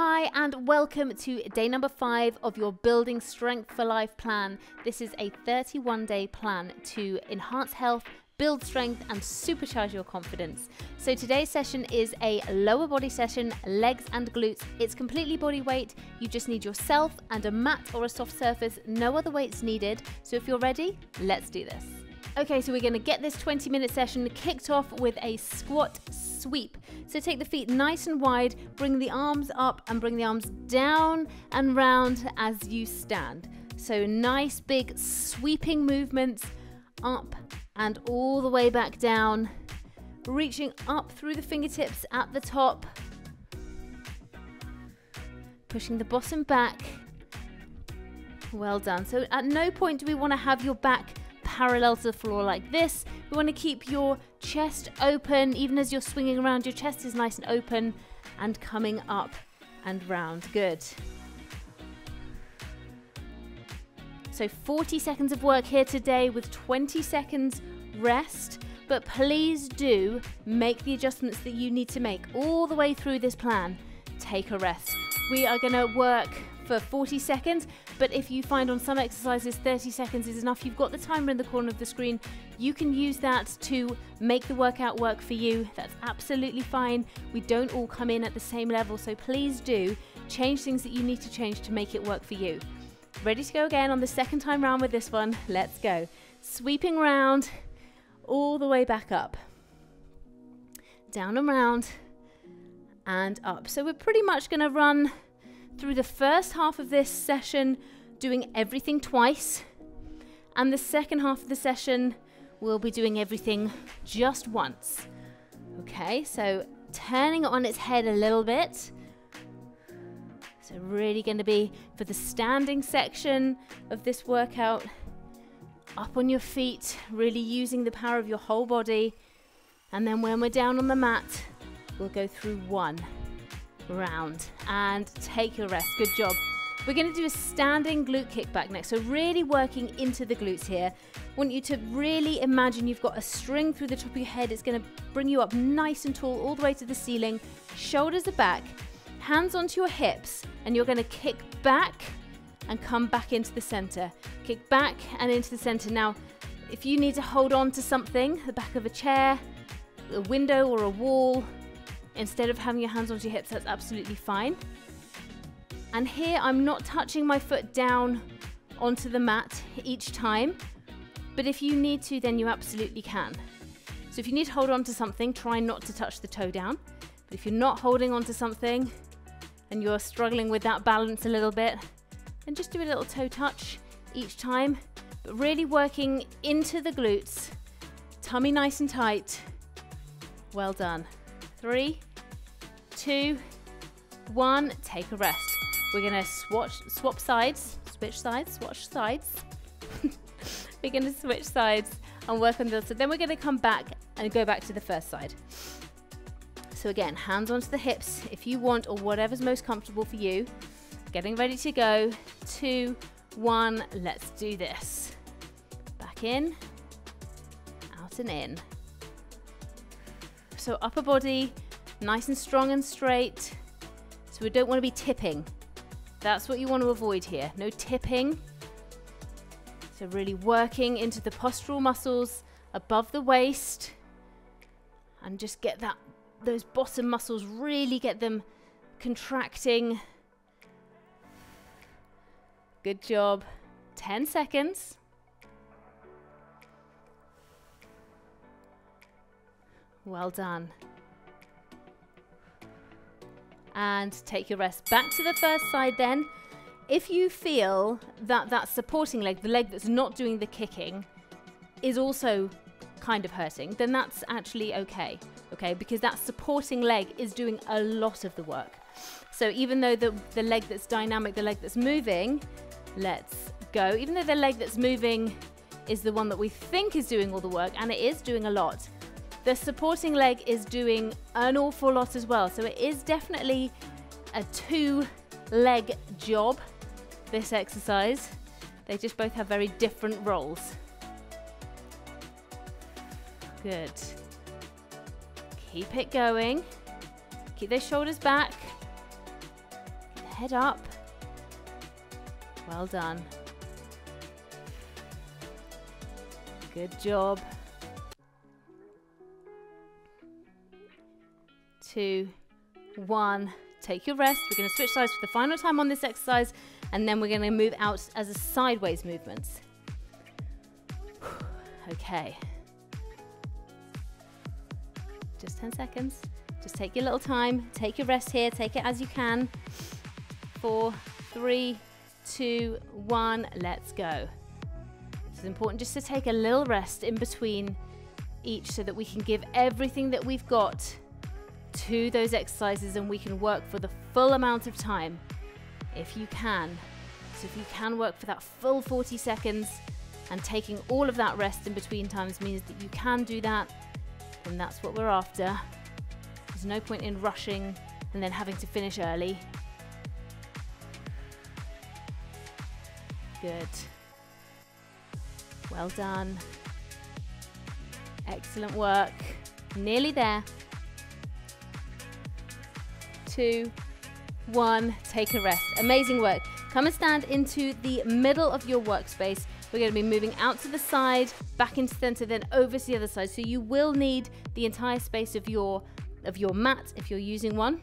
Hi and welcome to day number 5 of your Building Strength for Life plan. This is a 31-day plan to enhance health, build strength and supercharge your confidence. So today's session is a lower body session, legs and glutes. It's completely body weight. You just need yourself and a mat or a soft surface. No other weights needed. So if you're ready, let's do this. Okay, so we're going to get this 20-minute session kicked off with a squat sweep. So take the feet nice and wide, bring the arms up and bring the arms down and round as you stand. So nice big sweeping movements up and all the way back down, reaching up through the fingertips at the top, pushing the bottom back. Well done. So at no point do we want to have your back parallel to the floor like this. We want to keep your chest open. Even as you're swinging around, your chest is nice and open and coming up and round. Good. So 40 seconds of work here today with 20 seconds rest, but please do make the adjustments that you need to make all the way through this plan. Take a rest. We are going to work for 40 seconds, but if you find on some exercises 30 seconds is enough, you've got the timer in the corner of the screen. You can use that to make the workout work for you. That's absolutely fine. We don't all come in at the same level, so please do change things that you need to change to make it work for you. Ready to go again on the second time round with this one. Let's go. Sweeping round all the way back up, down and round and up. So we're pretty much going to run through the first half of this session doing everything twice, and the second half of the session we'll be doing everything just once. Okay, so turning it on its head a little bit. So really going to be for the standing section of this workout, up on your feet, really using the power of your whole body. And then when we're down on the mat, we'll go through one round and take your rest. Good job. We're going to do a standing glute kickback next. So really working into the glutes here. I want you to really imagine you've got a string through the top of your head. It's going to bring you up nice and tall all the way to the ceiling. Shoulders are back, hands onto your hips, and you're going to kick back and come back into the center. Kick back and into the center. Now, if you need to hold on to something, the back of a chair, a window or a wall, instead of having your hands onto your hips, that's absolutely fine. And here I'm not touching my foot down onto the mat each time, but if you need to, then you absolutely can. So if you need to hold on to something, try not to touch the toe down. But if you're not holding on to something and you're struggling with that balance a little bit, then just do a little toe touch each time, but really working into the glutes, tummy nice and tight. Well done. 3, 2, 1, take a rest. We're going to switch sides. We're going to switch sides and work on the, so then we're going to come back and go back to the first side. So again, hands onto the hips if you want, or whatever's most comfortable for you. Getting ready to go. 2, 1, let's do this. Back in, out and in. So upper body, nice and strong and straight. So we don't want to be tipping. That's what you want to avoid here. No tipping. So really working into the postural muscles above the waist. And just get those bottom muscles, really get them contracting. Good job. 10 seconds. Well done. And take your rest. Back to the first side then. If you feel that that supporting leg, the leg that's not doing the kicking, is also kind of hurting, then that's actually okay. Okay, because that supporting leg is doing a lot of the work. So even though the leg that's dynamic, the leg that's moving, let's go. Even though the leg that's moving is the one that we think is doing all the work, and it is doing a lot, the supporting leg is doing an awful lot as well. So it is definitely a 2-leg job, this exercise. They just both have very different roles. Good. Keep it going. Keep those shoulders back. head up. Well done. Good job. 2, 1. Take your rest. We're going to switch sides for the final time on this exercise, and then we're going to move out as a sideways movement. Okay. Just 10 seconds. Just take your little time. Take your rest here. Take it as you can. 4, 3, 2, 1. Let's go. It's important just to take a little rest in between each so that we can give everything that we've got to those exercises and we can work for the full amount of time if you can. So if you can work for that full 40 seconds and taking all of that rest in between times means that you can do that, then that's what we're after. There's no point in rushing and then having to finish early. Good. Well done. Excellent work. Nearly there. 2, 1, take a rest. Amazing work. Come and stand into the middle of your workspace. We're going to be moving out to the side, back into center, then over to the other side. So you will need the entire space of your mat if you're using one.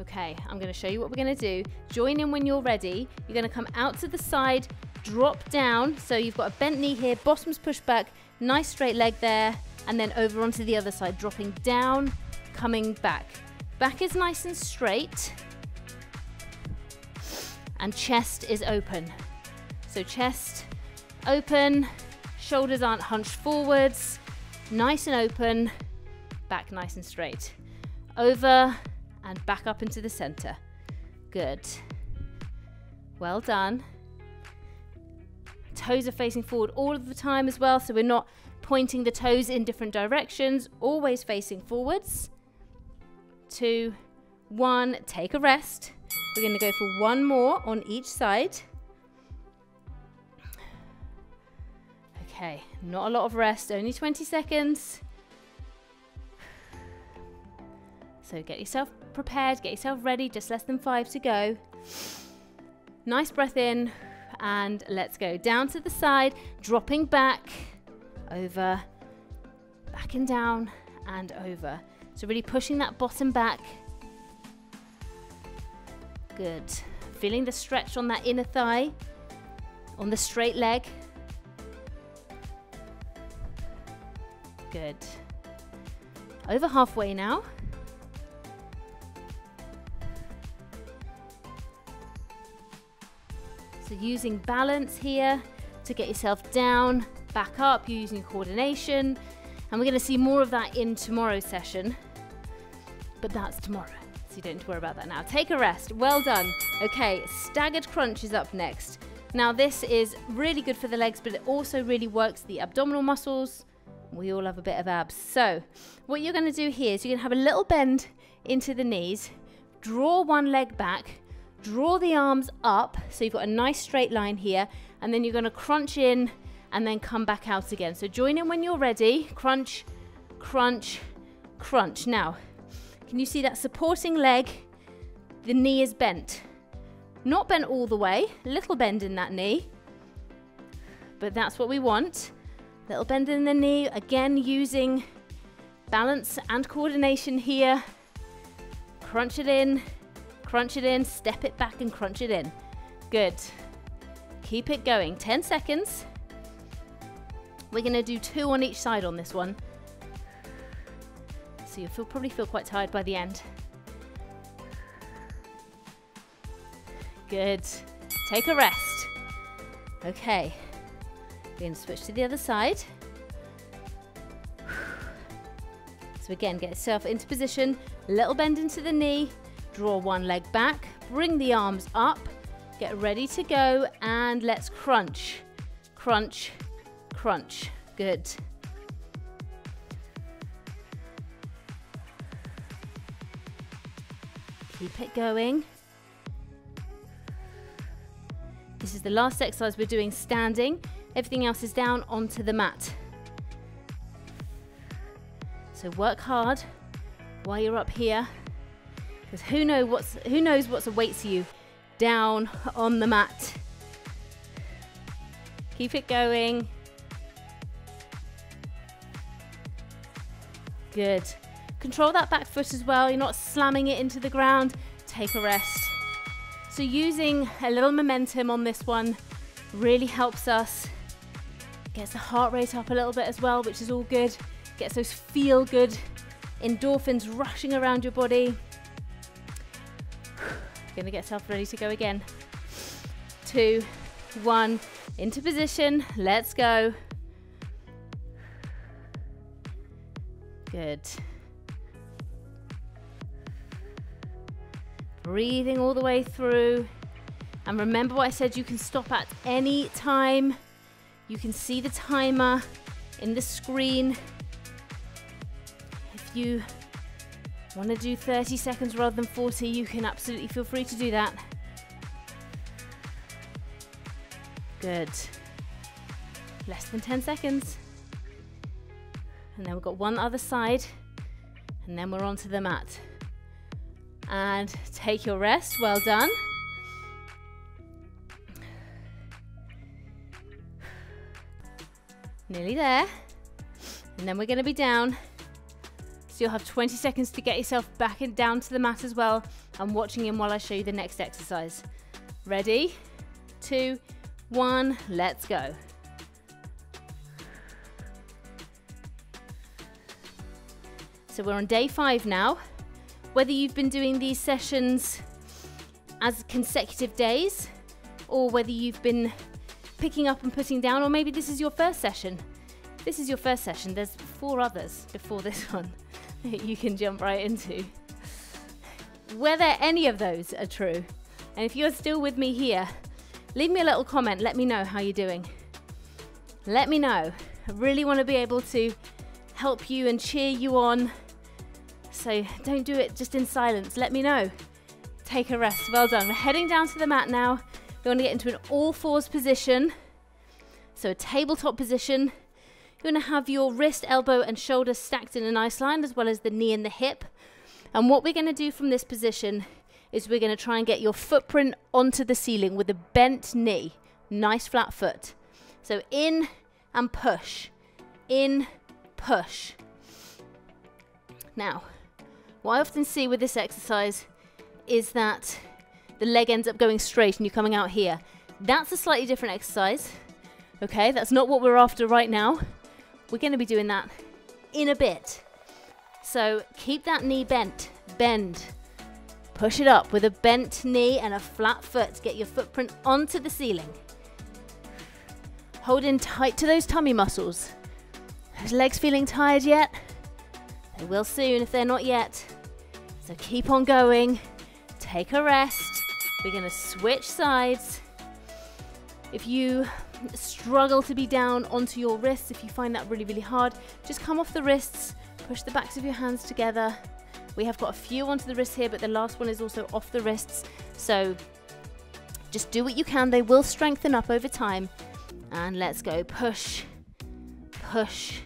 Okay, I'm going to show you what we're going to do. Join in when you're ready. You're going to come out to the side, drop down. So you've got a bent knee here, bottoms pushed back, nice straight leg there, and then over onto the other side, dropping down, coming back. Back is nice and straight, and chest is open. So chest open, shoulders aren't hunched forwards, nice and open, back nice and straight. Over and back up into the center. Good. Well done. Toes are facing forward all of the time as well, so we're not pointing the toes in different directions, always facing forwards. 2, 1, take a rest. We're going to go for one more on each side. Okay, not a lot of rest, only 20 seconds. So get yourself prepared, get yourself ready, just less than 5 to go. Nice breath in, and let's go. Down to the side, dropping back, over, back and down, and over. So really pushing that bottom back. Good. Feeling the stretch on that inner thigh, on the straight leg. Good. Over halfway now. So using balance here to get yourself down, back up, you're using coordination. And we're going to see more of that in tomorrow's session, but that's tomorrow, so you don't need to worry about that now. Take a rest. Well done. Okay, staggered crunch is up next. Now this is really good for the legs, but it also really works the abdominal muscles. We all have a bit of abs. So what you're going to do here is you're going to have a little bend into the knees, draw one leg back, draw the arms up, so you've got a nice straight line here, and then you're going to crunch in and then come back out again. So join in when you're ready. Crunch, crunch, crunch. Now, can you see that supporting leg? The knee is bent. Not bent all the way, little bend in that knee, but that's what we want. Little bend in the knee, again using balance and coordination here. Crunch it in, step it back and crunch it in. Good. Keep it going, 10 seconds. We're going to do 2 on each side on this one. So you'll probably feel quite tired by the end. Good. Take a rest. Okay. We're going to switch to the other side. So again, get yourself into position. Little bend into the knee. Draw one leg back. Bring the arms up. Get ready to go. And let's crunch. Crunch. Crunch. Good. Keep it going. This is the last exercise we're doing standing. Everything else is down onto the mat. So work hard while you're up here. Because who knows what awaits you down on the mat. Keep it going. Good. Control that back foot as well. You're not slamming it into the ground. Take a rest. So using a little momentum on this one really helps us. Gets the heart rate up a little bit as well, which is all good. Gets those feel good endorphins rushing around your body. Gonna get yourself ready to go again. 2, 1, into position. Let's go. Good. Breathing all the way through. And remember what I said, you can stop at any time. You can see the timer in the screen. If you want to do 30 seconds rather than 40, you can absolutely feel free to do that. Good. Less than 10 seconds. And then we've got one other side, and then we're onto the mat. And take your rest, well done. Nearly there. And then we're gonna be down. So you'll have 20 seconds to get yourself back and down to the mat as well. I'm watching in while I show you the next exercise. Ready? 2, 1, let's go. So we're on day 5 now. Whether you've been doing these sessions as consecutive days, or whether you've been picking up and putting down, or maybe this is your first session. This is your first session. There's 4 others before this one that you can jump right into. Whether any of those are true, and if you're still with me here, leave me a little comment. Let me know how you're doing. Let me know. I really want to be able to help you and cheer you on. So don't do it just in silence. Let me know. Take a rest. Well done. We're heading down to the mat now. We're going to get into an all fours position. So a tabletop position. You're going to have your wrist, elbow and shoulder stacked in a nice line, as well as the knee and the hip. And what we're going to do from this position is we're going to try and get your footprint onto the ceiling with a bent knee. Nice flat foot. So in and push. In, push. Now, what I often see with this exercise is that the leg ends up going straight and you're coming out here. That's a slightly different exercise. Okay, that's not what we're after right now. We're going to be doing that in a bit. So keep that knee bent, bend. Push it up with a bent knee and a flat foot. Get your footprint onto the ceiling. Hold in tight to those tummy muscles. Those legs feeling tired yet? They will soon if they're not yet. So keep on going. Take a rest. We're going to switch sides. If you struggle to be down onto your wrists, if you find that really, really hard, just come off the wrists, push the backs of your hands together. We have got a few onto the wrists here, but the last one is also off the wrists. So just do what you can. They will strengthen up over time. And let's go. Push, push,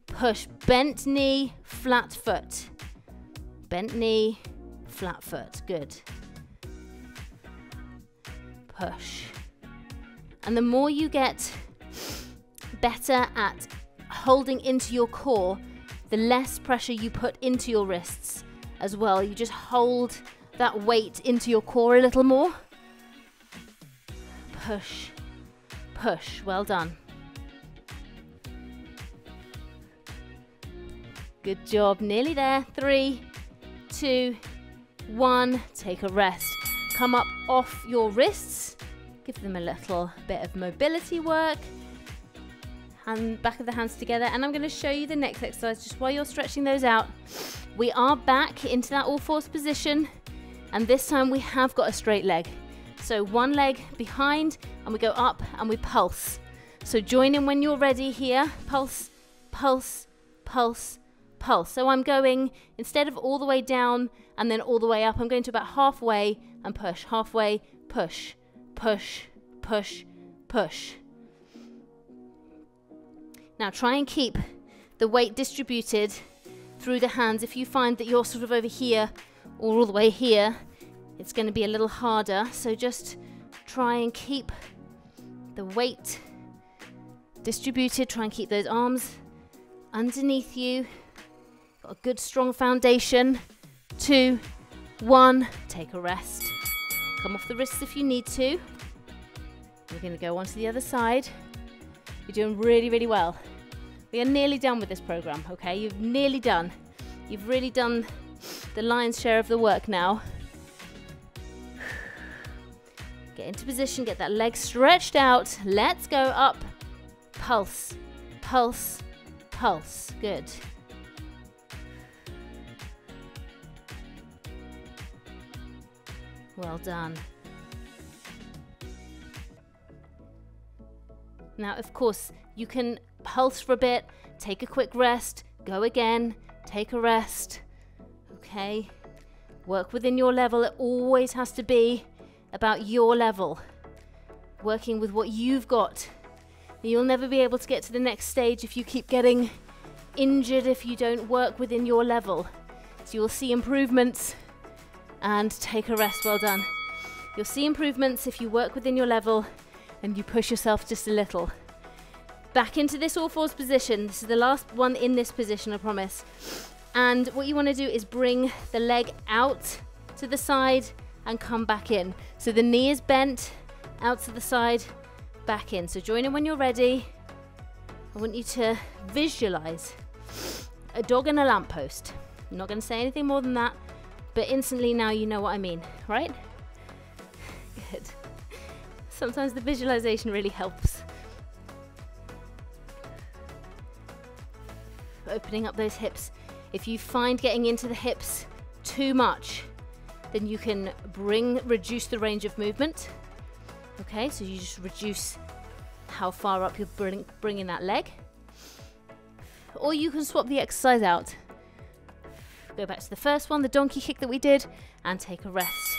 push. Bent knee, flat foot. Bent knee, flat foot. Good. Push. And the more you get better at holding into your core, the less pressure you put into your wrists as well. You just hold that weight into your core a little more. Push, push. Well done. Good job. Nearly there. 3, 2, 1. Take a rest. Come up off your wrists. Give them a little bit of mobility work. And back of the hands together. And I'm going to show you the next exercise just while you're stretching those out. We are back into that all fours position. And this time we have got a straight leg. So one leg behind and we go up and we pulse. So join in when you're ready here. Pulse, pulse, pulse, pulse. So I'm going, instead of all the way down and then all the way up, I'm going to about halfway and push. Halfway, push. Push, push, push. Now try and keep the weight distributed through the hands. If you find that you're sort of over here all the way here, it's going to be a little harder. So just try and keep the weight distributed. Try and keep those arms underneath you. Got a good strong foundation. 2, 1, take a rest. Come off the wrists if you need to. We're going to go on to the other side. You're doing really, really well. We are nearly done with this program, okay? You've nearly done. You've really done the lion's share of the work now. Get into position, get that leg stretched out. Let's go up. Pulse, pulse, pulse. Good. Well done. Now, of course, you can pulse for a bit, take a quick rest, go again, take a rest. Okay? Work within your level. It always has to be about your level. Working with what you've got. You'll never be able to get to the next stage if you keep getting injured if you don't work within your level. So you'll see improvements. And take a rest. Well done. You'll see improvements if you work within your level and you push yourself just a little. Back into this all fours position. This is the last one in this position, I promise. And what you want to do is bring the leg out to the side and come back in. So the knee is bent, out to the side, back in. So join in when you're ready. I want you to visualize a dog in a lamppost. I'm not going to say anything more than that. But instantly now you know what I mean, right? Good. Sometimes the visualization really helps. Opening up those hips. If you find getting into the hips too much, then you can reduce the range of movement. Okay, so you just reduce how far up you're bringing that leg. Or you can swap the exercise out. Go back to the first one, the donkey kick that we did, and take a rest.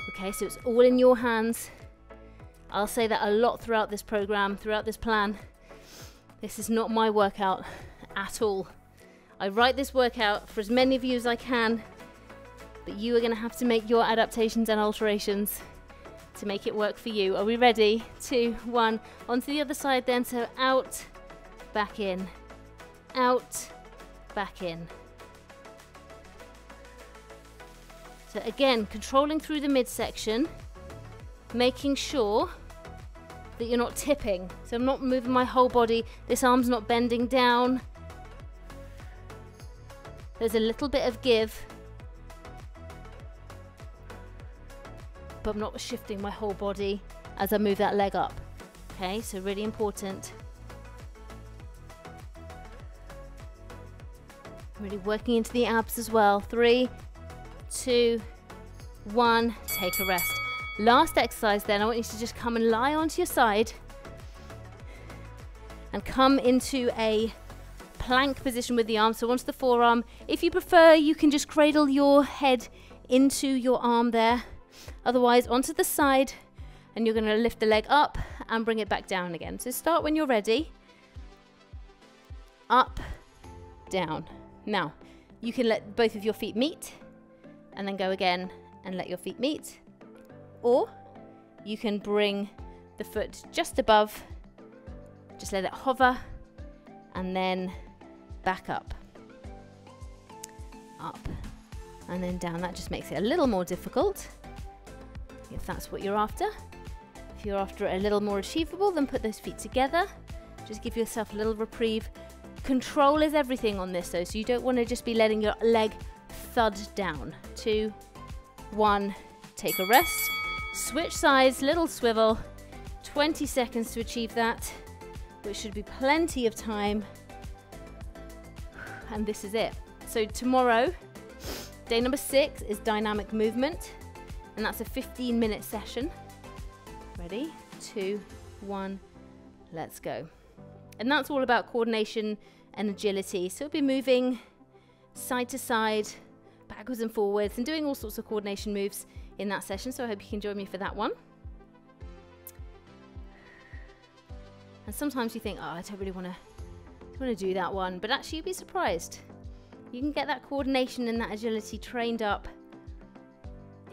Okay, so it's all in your hands. I'll say that a lot throughout this program, throughout this plan. This is not my workout at all. I write this workout for as many of you as I can, but you are going to have to make your adaptations and alterations to make it work for you. Are we ready? 2, 1, onto the other side then. So out, back in, out, back in. So again, controlling through the midsection, making sure that you're not tipping. So I'm not moving my whole body. This arm's not bending down. There's a little bit of give, but I'm not shifting my whole body as I move that leg up. Okay, so really important. Really working into the abs as well. 3, 2, 1, take a rest. Last exercise then, I want you to just come and lie onto your side and come into a plank position with the arm, so onto the forearm. If you prefer, you can just cradle your head into your arm there. Otherwise, onto the side, and you're going to lift the leg up and bring it back down again. So start when you're ready. Up, down. Now, you can let both of your feet meet, and then go again and let your feet meet. Or you can bring the foot just above, just let it hover, and then back up, and then down. That just makes it a little more difficult, if that's what you're after. If you're after it a little more achievable, then put those feet together. Just give yourself a little reprieve. Control is everything on this though, so you don't want to just be letting your leg thud down. 2, 1, take a rest. Switch sides, little swivel. 20 seconds to achieve that, which should be plenty of time. And this is it. So tomorrow, day number 6 is dynamic movement, and that's a 15-minute session. Ready? 2, 1, let's go. And that's all about coordination and agility. So we'll be moving side to side, backwards and forwards, and doing all sorts of coordination moves in that session. So I hope you can join me for that one. And sometimes you think, oh, I don't really want to do that one, but actually you'd be surprised. You can get that coordination and that agility trained up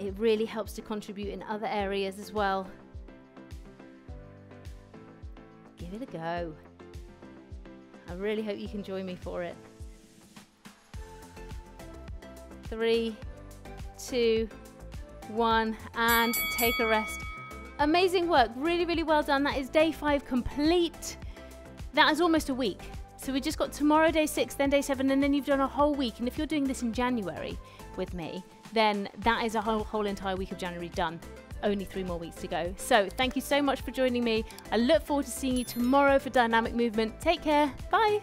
it really helps to contribute in other areas as well. Give it a go. I really hope you can join me for it. 3, 2, 1, and take a rest. Amazing work, really, really well done. That is day 5 complete. That is almost a week. So we just got tomorrow, day 6, then day 7, and then you've done a whole week. And if you're doing this in January with me, then that is a whole entire week of January done. Only 3 more weeks to go. So thank you so much for joining me. I look forward to seeing you tomorrow for dynamic movement. Take care. Bye.